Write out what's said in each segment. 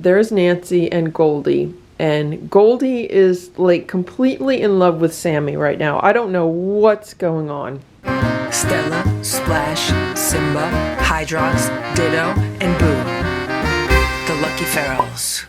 There's Nancy and Goldie. And Goldie is like completely in love with Sammy right now. I don't know what's going on. Stella, Splash, Simba, Hydrox, Ditto, and Boo. The Lucky Ferals.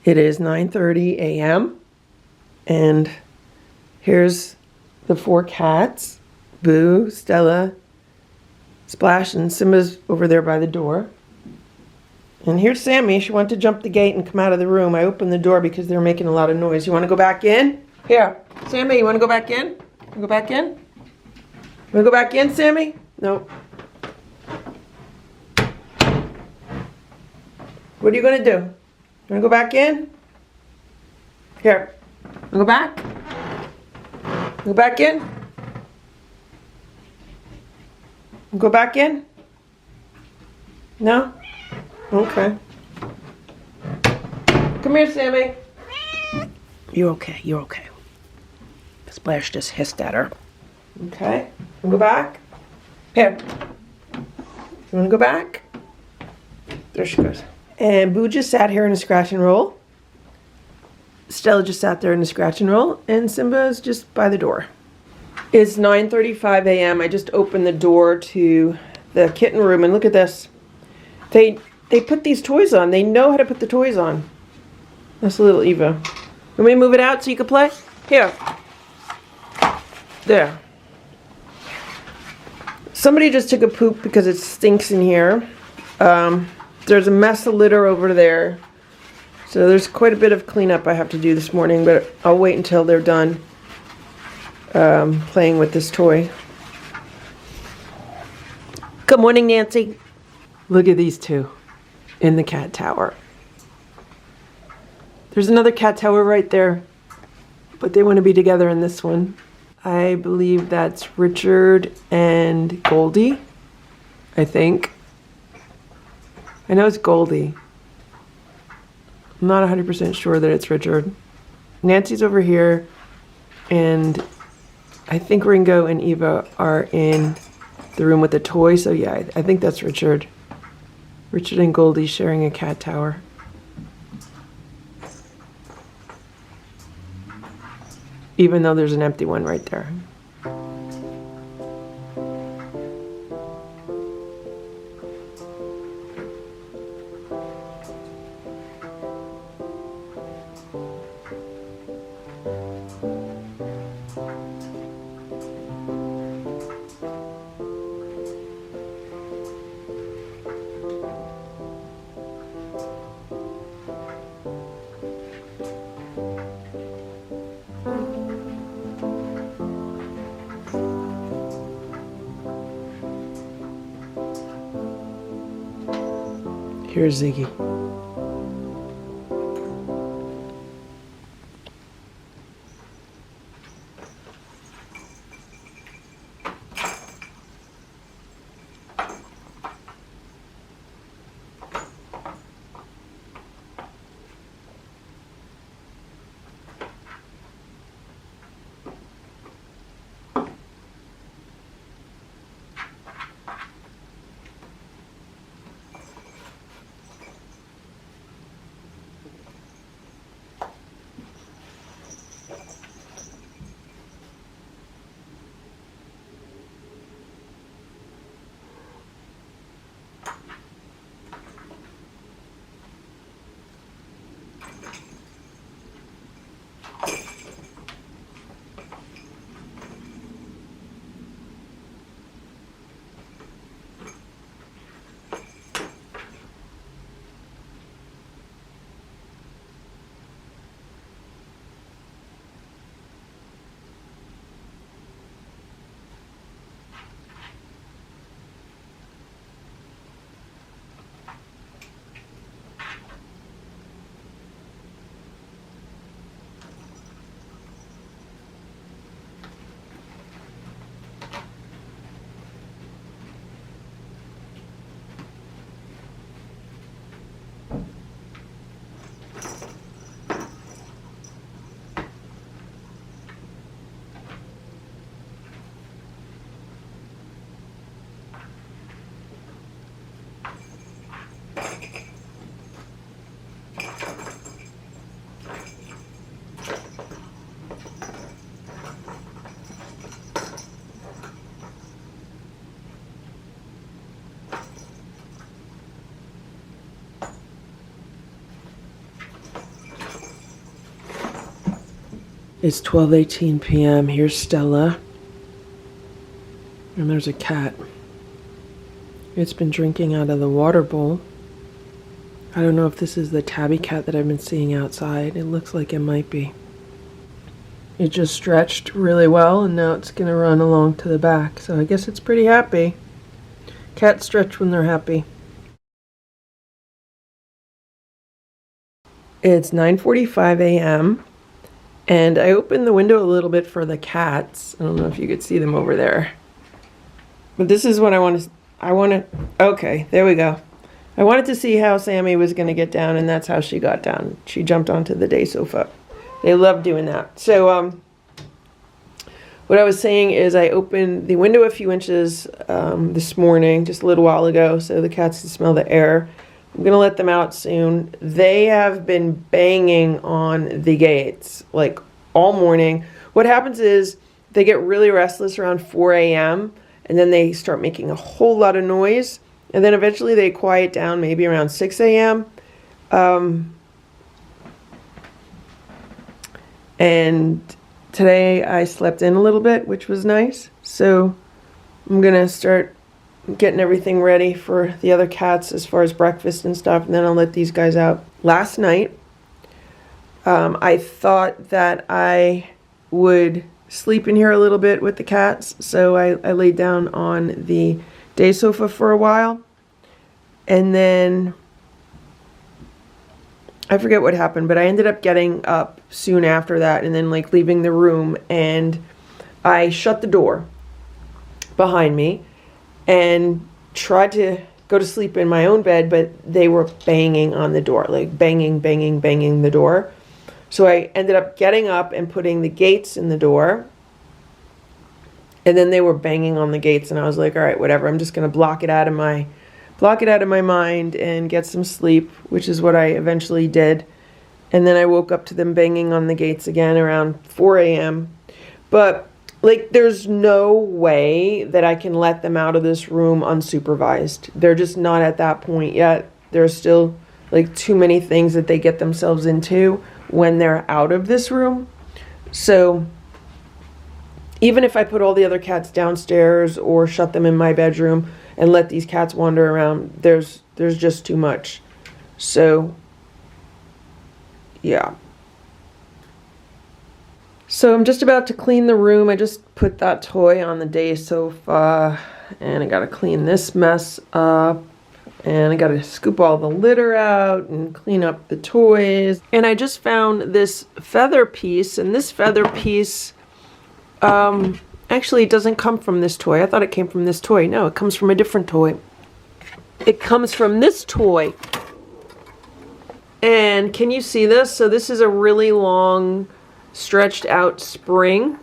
It is 9:30 a.m. and here's the 4 cats. Boo, Stella, Splash, and Simba's over there by the door. And here's Sammy. She wanted to jump the gate and come out of the room. I opened the door because they were making a lot of noise. You want to go back in? Here, Sammy, you want to go back in? Go back in? You want to go back in, Sammy? No. What are you going to do? You want to go back in? Here. Go back? Go back in? Go back in? No? Okay. Come here, Sammy. You're okay. You're okay. Splash just hissed at her. Okay. Go back. Here. You want to go back? There she goes. And Boo just sat here in a scratch and roll. Stella just sat there in a scratch and roll. And Simba is just by the door. It's 9:35 a.m. I just opened the door to the kitten room. And look at this. They put these toys on. They know how to put the toys on. That's a little Eva. Want me to move it out so you can play? Here. There. Somebody just took a poop because it stinks in here. There's a mess of litter over there. So there's quite a bit of cleanup I have to do this morning, but I'll wait until they're done playing with this toy. Good morning, Nancy. Look at these two in the cat tower. There's another cat tower right there, but they want to be together in this one. I believe that's Richard and Goldie, I think. I know it's Goldie. I'm not 100% sure that it's Richard. Nancy's over here, and I think Ringo and Eva are in the room with the toy, so yeah, I think that's Richard. Richard and Goldie sharing a cat tower. Even though there's an empty one right there. Here's Ziggy. It's 12:18 p.m. Here's Stella. And there's a cat. It's been drinking out of the water bowl. I don't know if this is the tabby cat that I've been seeing outside. It looks like it might be. It just stretched really well and now it's gonna run along to the back. So I guess it's pretty happy. Cats stretch when they're happy. It's 9:45 a.m. and I opened the window a little bit for the cats. I don't know if you could see them over there. But this is what I want to, okay, there we go. I wanted to see how Sammy was going to get down, and that's how she got down. She jumped onto the day sofa. They love doing that. So, what I was saying is I opened the window a few inches this morning, just a little while ago, so the cats can smell the air. I'm going to let them out soon. They have been banging on the gates, like, all morning. What happens is they get really restless around 4 a.m., and then they start making a whole lot of noise. And then eventually they quiet down maybe around 6 a.m. And today I slept in a little bit, which was nice. So I'm going to start getting everything ready for the other cats as far as breakfast and stuff. And then I'll let these guys out. Last night, I thought that I would sleep in here a little bit with the cats. So I laid down on the day sofa for a while. And then I forget what happened, but I ended up getting up soon after that and then like leaving the room, and I shut the door behind me and tried to go to sleep in my own bed, but they were banging on the door, like banging, banging, banging the door. So I ended up getting up and putting the gates in the door, and then they were banging on the gates, and I was like, all right, whatever, I'm just going to block it out of my mind and get some sleep, which is what I eventually did. And then I woke up to them banging on the gates again around 4 a.m. But like, there's no way that I can let them out of this room unsupervised. They're just not at that point yet. There's still like too many things that they get themselves into when they're out of this room. So even if I put all the other cats downstairs or shut them in my bedroom and let these cats wander around, there's just too much. So yeah. So I'm just about to clean the room. I just put that toy on the day sofa, and I gotta clean this mess up, and I gotta scoop all the litter out and clean up the toys. And I just found this feather piece, and this feather piece actually, it doesn't come from this toy. I thought it came from this toy. No, it comes from a different toy. It comes from this toy. And can you see this? So this is a really long, stretched out spring.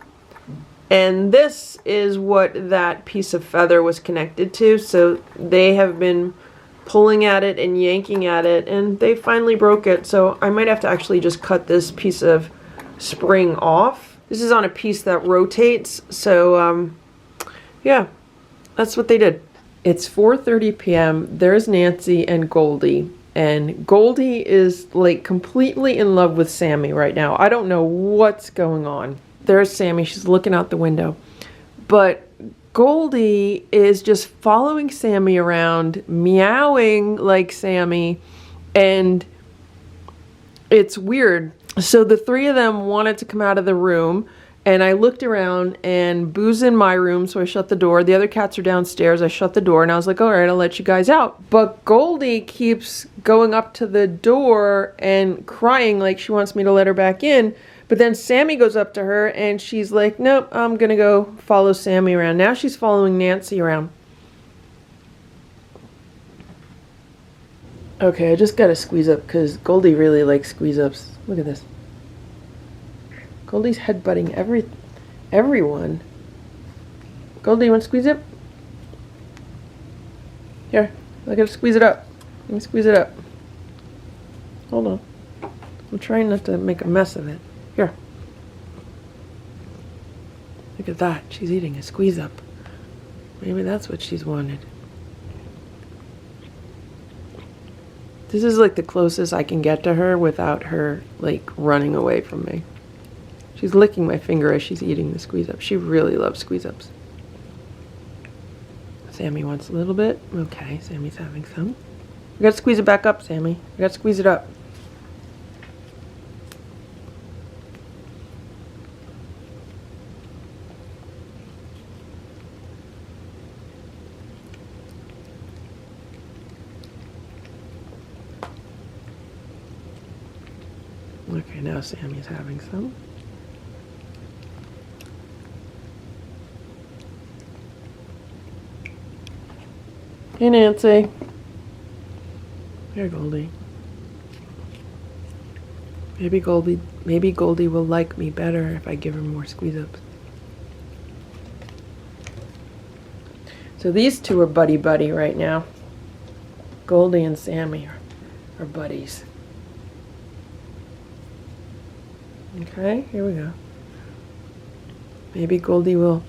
And this is what that piece of feather was connected to. So they have been pulling at it and yanking at it, and they finally broke it. So I might have to actually just cut this piece of spring off. This is on a piece that rotates, so yeah, that's what they did. It's 4:30 p.m. There's Nancy and Goldie, and Goldie is like completely in love with Sammy right now. I don't know what's going on. There's Sammy, she's looking out the window. But Goldie is just following Sammy around, meowing like Sammy, and it's weird. So the three of them wanted to come out of the room, and I looked around, and Boo's in my room, so I shut the door. The other cats are downstairs. I shut the door, and I was like, all right, I'll let you guys out. But Goldie keeps going up to the door and crying like she wants me to let her back in. But then Sammy goes up to her, and she's like, nope, I'm going to go follow Sammy around. Now she's following Nancy around. Okay, I just got to squeeze up because Goldie really likes squeeze-ups. Look at this. Goldie's headbutting everyone. Goldie, you want to squeeze it? Here, I gotta squeeze it up. Let me squeeze it up. Hold on. I'm trying not to make a mess of it. Here. Look at that. She's eating a squeeze up. Maybe that's what she's wanted. This is like the closest I can get to her without her like running away from me. She's licking my finger as she's eating the squeeze up. She really loves squeeze ups. Sammy wants a little bit. Okay, Sammy's having some. We gotta squeeze it back up, Sammy. We gotta squeeze it up. Okay, now Sammy's having some. Hey, Nancy. Here, Goldie. Maybe Goldie will like me better if I give her more squeeze-ups. So these two are buddy-buddy right now. Goldie and Sammy are buddies. Okay, here we go. Maybe Goldie will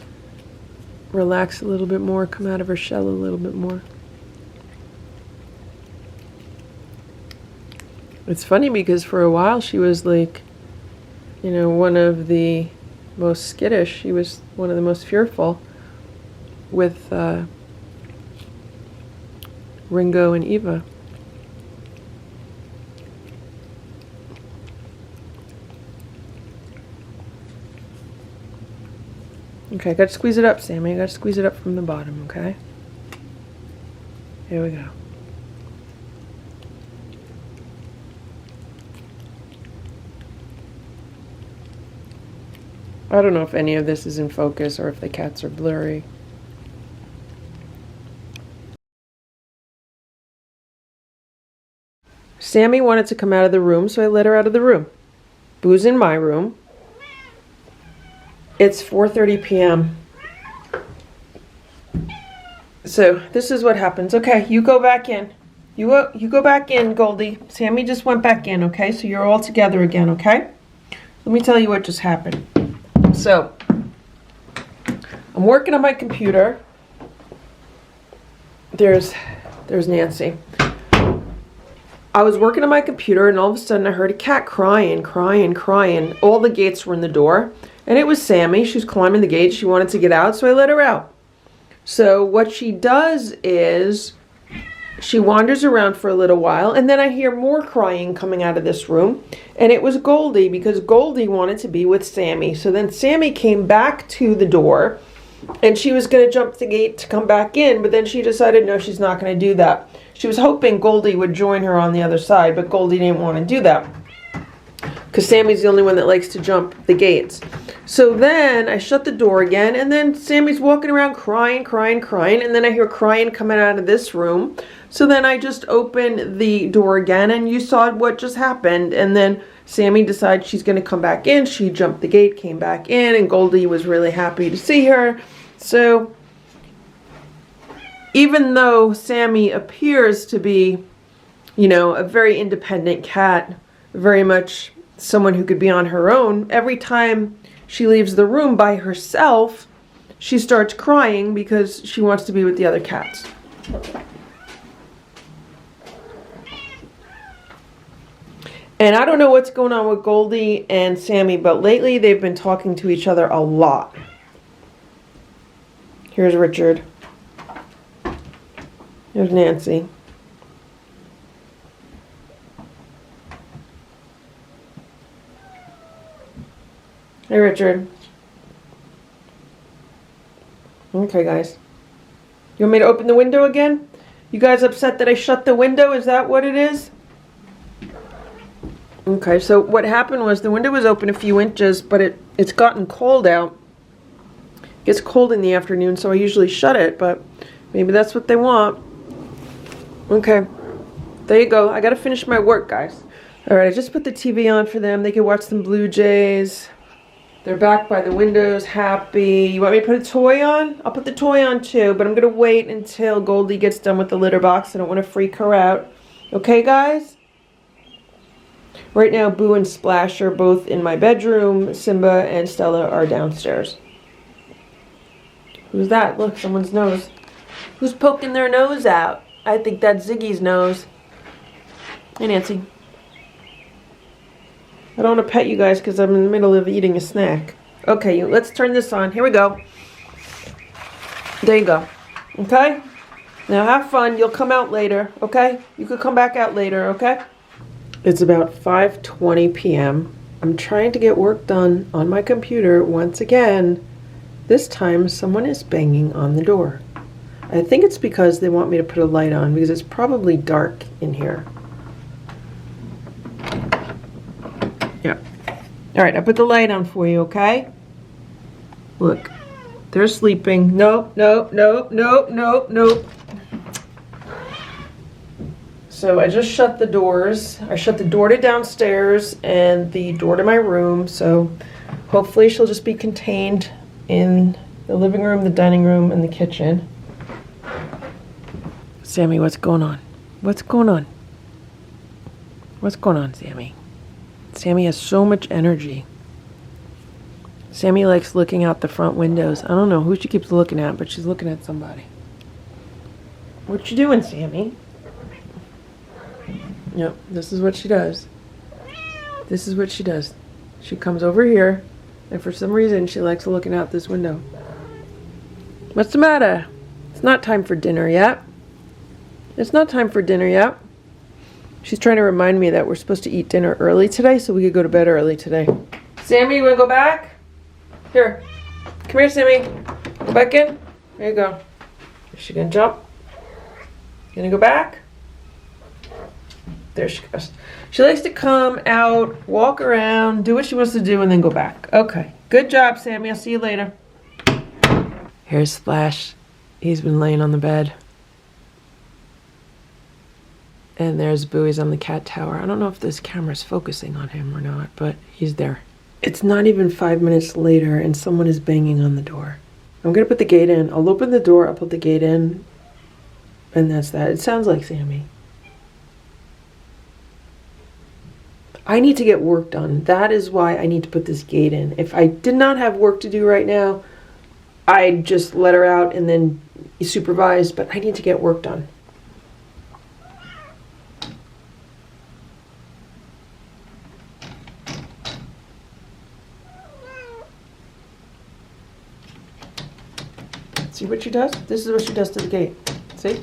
relax a little bit more, come out of her shell a little bit more. It's funny because for a while she was like, you know, one of the most skittish. She was one of the most fearful with Ringo and Eva. Okay, I gotta squeeze it up, Sammy. I gotta squeeze it up from the bottom, okay? Here we go. I don't know if any of this is in focus or if the cats are blurry. Sammy wanted to come out of the room, so I let her out of the room. Boo's in my room. It's 4:30 p.m. So this is what happens. Okay, you go back in. You go back in, Goldie. Sammy just went back in, okay? So you're all together again, okay? Let me tell you what just happened. So, I'm working on my computer. There's Nancy. I was working on my computer and all of a sudden I heard a cat crying. All the gates were in the door. And it was Sammy. She was climbing the gate. She wanted to get out, so I let her out. So what she does is she wanders around for a little while, and then I hear more crying coming out of this room. And it was Goldie, because Goldie wanted to be with Sammy. So then Sammy came back to the door, and she was going to jump the gate to come back in, but then she decided, no, she's not going to do that. She was hoping Goldie would join her on the other side, but Goldie didn't want to do that, because Sammy's the only one that likes to jump the gates. So then I shut the door again, and then Sammy's walking around crying, and then I hear crying coming out of this room. So then I just opened the door again, and you saw what just happened. And then Sammy decides she's going to come back in. She jumped the gate, came back in, and Goldie was really happy to see her. So even though Sammy appears to be, you know, a very independent cat, very much someone who could be on her own, every time she leaves the room by herself, she starts crying because she wants to be with the other cats. And I don't know what's going on with Goldie and Sammy, but lately they've been talking to each other a lot. Here's Richard. Here's Nancy. Hey, Richard. Okay, guys. You want me to open the window again? You guys upset that I shut the window? Is that what it is? Okay, so what happened was the window was open a few inches, but it's gotten cold out. It gets cold in the afternoon, so I usually shut it, but maybe that's what they want. Okay, there you go. I gotta finish my work, guys. Alright, I just put the TV on for them. They can watch some Blue Jays. They're back by the windows, happy. You want me to put a toy on? I'll put the toy on too, but I'm gonna wait until Goldie gets done with the litter box. I don't want to freak her out. Okay, guys? Right now, Boo and Splash are both in my bedroom. Simba and Stella are downstairs. Who's that? Look, someone's nose. Who's poking their nose out? I think that's Ziggy's nose. Hey, Nancy. I don't want to pet you guys because I'm in the middle of eating a snack. Okay, let's turn this on. Here we go. There you go. Okay? Now have fun. You'll come out later, okay? You could come back out later, okay? It's about 5:20 p.m. I'm trying to get work done on my computer once again. This time, someone is banging on the door. I think it's because they want me to put a light on because it's probably dark in here. Yeah. All right, I put the light on for you, okay? Look, they're sleeping. Nope, nope, nope, nope, nope, nope. So I just shut the doors. I shut the door to downstairs and the door to my room. So hopefully she'll just be contained in the living room, the dining room, and the kitchen. Sammy, what's going on? What's going on? What's going on, Sammy? Sammy has so much energy. Sammy likes looking out the front windows. I don't know who she keeps looking at, but she's looking at somebody. What you doing, Sammy? Yep, this is what she does. This is what she does. She comes over here, and for some reason, she likes looking out this window. What's the matter? It's not time for dinner yet. It's not time for dinner yet. She's trying to remind me that we're supposed to eat dinner early today, so we could go to bed early today. Sammy, you want to go back? Here. Come here, Sammy. Go back in. There you go. Is she going to jump? Going to go back? There she goes. She likes to come out, walk around, do what she wants to do, and then go back. Okay. Good job, Sammy. I'll see you later. Here's Splash. He's been laying on the bed. And there's Boo. He's on the cat tower. I don't know if this camera's focusing on him or not, but he's there. It's not even 5 minutes later, and someone is banging on the door. I'm going to put the gate in. I'll open the door. I'll put the gate in. And that's that. It sounds like Sammy. I need to get work done. That is why I need to put this gate in. If I did not have work to do right now, I'd just let her out and then supervise, but I need to get work done. See what she does? This is what she does to the gate. See?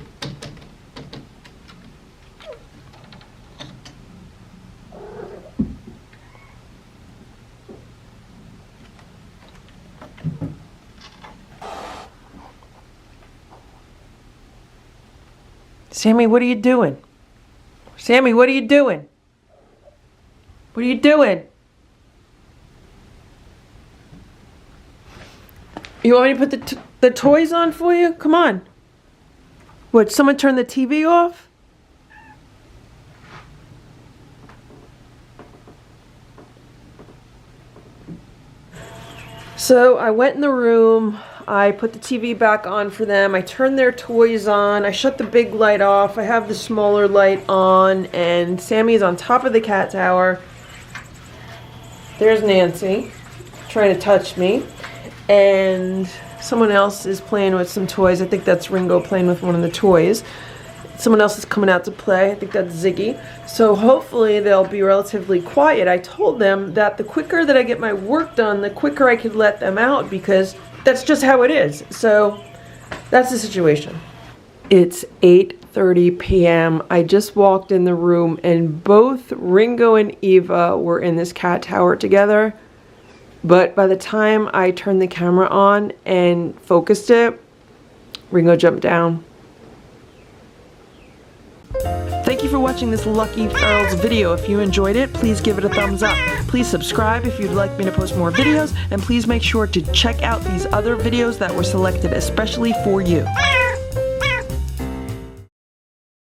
Sammy, what are you doing? Sammy, what are you doing? What are you doing? You want me to put the toys on for you? Come on. What, someone turn the TV off? So I went in the room. I put the TV back on for them. I turned their toys on. I shut the big light off. I have the smaller light on. And Sammy is on top of the cat tower. There's Nancy trying to touch me. And someone else is playing with some toys. I think that's Ringo playing with one of the toys. Someone else is coming out to play. I think that's Ziggy. So hopefully they'll be relatively quiet. I told them that the quicker that I get my work done, the quicker I could let them out because that's just how it is. So that's the situation. It's 8:30 p.m. I just walked in the room and both Ringo and Eva were in this cat tower together. But by the time I turned the camera on and focused it, Ringo jumped down. Thank you for watching this Lucky Ferals video. If you enjoyed it, please give it a thumbs up. Please subscribe if you'd like me to post more videos, and please make sure to check out these other videos that were selected especially for you.